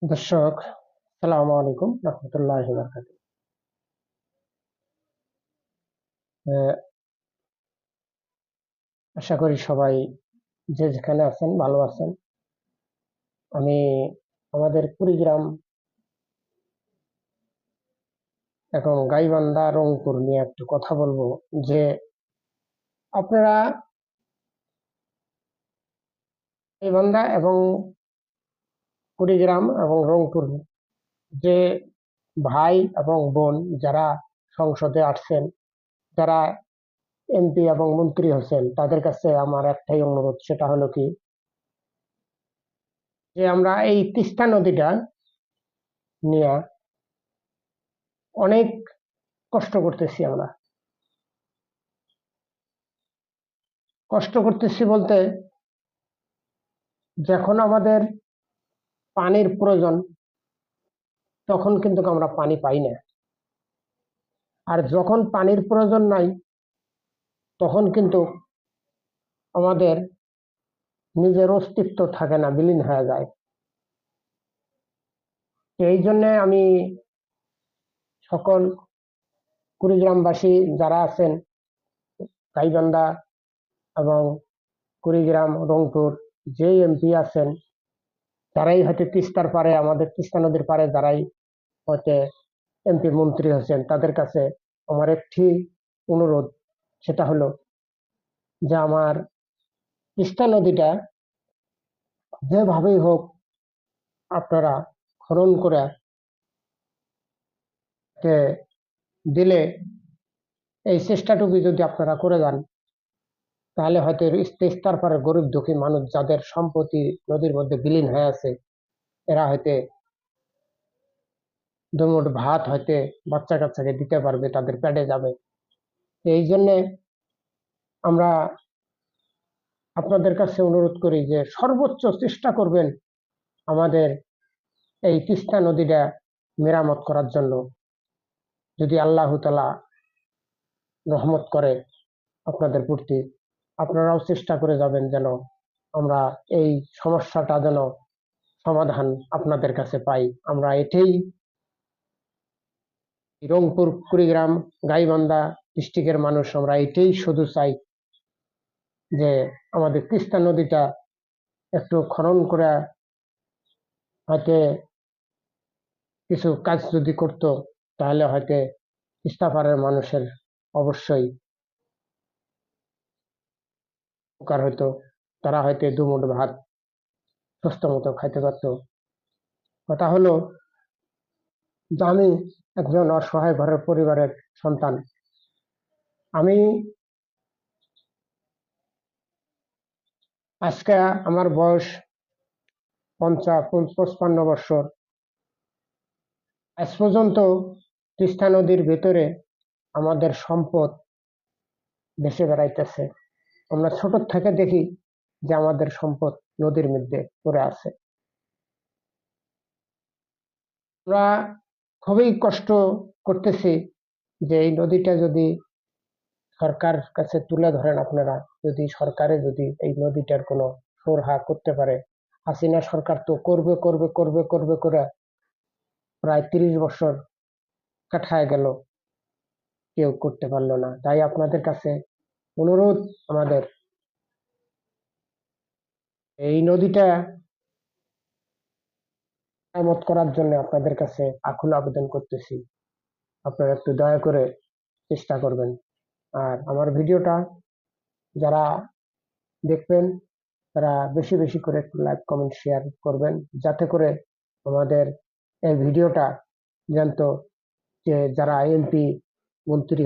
দর্শক, সালামু আলাইকুম রহমতুল্লাহি বারাকাতুহু। আহ, আশা করি সবাই যে যেখানে আছেন ভালো আছেন। আমি আমাদের কুড়িগ্রাম এবং গাইবান্ধা রংপুর নিয়ে একটু কথা বলবো। যে আপনারা গাইবান্ধা এবং কুড়িগ্রাম এবং রংপুর যে ভাই এবং বোন যারা সংসদে আসছেন, যারা এমপি এবং মন্ত্রী হচ্ছেন, তাদের কাছে আমার একটাই অনুরোধ, সেটা হলো কি, যে আমরা এই তিস্তা নদীটা নিয়ে অনেক কষ্ট করতেছি। আমরা কষ্ট করতেছি বলতে, যখন আমাদের পানির প্রয়োজন তখন কিন্তু আমরা পানি পাই না, আর যখন পানির প্রয়োজন নাই তখন কিন্তু আমাদের নিজের অস্তিত্ব থাকে না, বিলীন হয়ে যায়। এই জন্য আমি সকল কুড়িগ্রামবাসী যারা আছেন, গাইবান্ধা এবং কুড়িগ্রাম রংপুর যে এমপি আছেন, যারাই হয়তো তিস্তার পারে, আমাদের তিস্তা নদীর পারে যারাই হয়তো এমপি মন্ত্রী হচ্ছেন, তাদের কাছে আমার একটি অনুরোধ, সেটা হলো যে আমার তিস্তা নদীটা যেভাবেই হোক আপনারা খনন করে তে দিলে, এই চেষ্টাটুকু যদি আপনারা করে যান, তাহলে হয়তো তিস্তার পারে গরিব দুঃখী মানুষ যাদের সম্পত্তি নদীর মধ্যে বিলীন হয়ে আছে, এরা হয়তো দুমুঠ ভাত হয়তো বাচ্চা কাচ্চাকে দিতে পারবে, তাদের পেটে যাবে। এই জন্যে আমরা আপনাদের কাছে অনুরোধ করি যে সর্বোচ্চ চেষ্টা করবেন আমাদের এই তিস্তা নদীটা মেরামত করার জন্য। যদি আল্লাহ তাআলা রহমত করে আপনাদের প্রতি, আপনারাও চেষ্টা করে যাবেন যেন আমরা এই সমস্যাটা যেন সমাধান আপনাদের কাছে পাই। আমরা এটাই রংপুর, কুড়িগ্রাম, গাইবান্ধা ডিস্ট্রিক্টের মানুষ আমরা এটাই শুধু চাই, যে আমাদের তিস্তা নদীটা একটু খনন করে হয়তো কিছু কাজ যদি করত, তাহলে হয়তো তিস্তা পাড়ের মানুষের অবশ্যই উপকার হতো। তারা হয়তো দুমুঠ ভাত সুস্থ মতো খাইতে পারত। কথা হলো যে আমি একজন অসহায় ঘরের পরিবারের সন্তান। আমি আজকে আমার বয়স 55 বছর। আজ পর্যন্ত তিস্তা নদীর ভেতরে আমাদের সম্পদ ভেসে বেড়াইতেছে। আমরা ছোট থেকে দেখি যে আমাদের সম্পদ নদীর মধ্যে পড়ে আছে। আমরা খুবই কষ্ট করতেছি যে এই নদীটা যদি সরকার কাছে তুলে ধরেন, আপনারা যদি সরকারে যদি এই নদীটার কোনো সুরাহা করতে পারে। হাসিনা সরকার তো করবে করবে করবে করবে করে প্রায় 30 বছর কাটায় গেল, কেউ করতে পারলো না। তাই আপনাদের কাছে অনুরোধ আমাদের, এই নদীটা মেরামত করার জন্য আপনাদের কাছে আকুল আবেদন করতেছি। আপনারা একটু দয়া করে চেষ্টা করবেন। আর আমার ভিডিওটা যারা দেখবেন, তারা বেশি বেশি করে একটু লাইক কমেন্ট শেয়ার করবেন, যাতে করে আমাদের এই ভিডিওটা জানতো যে যারা এমপি মন্ত্রী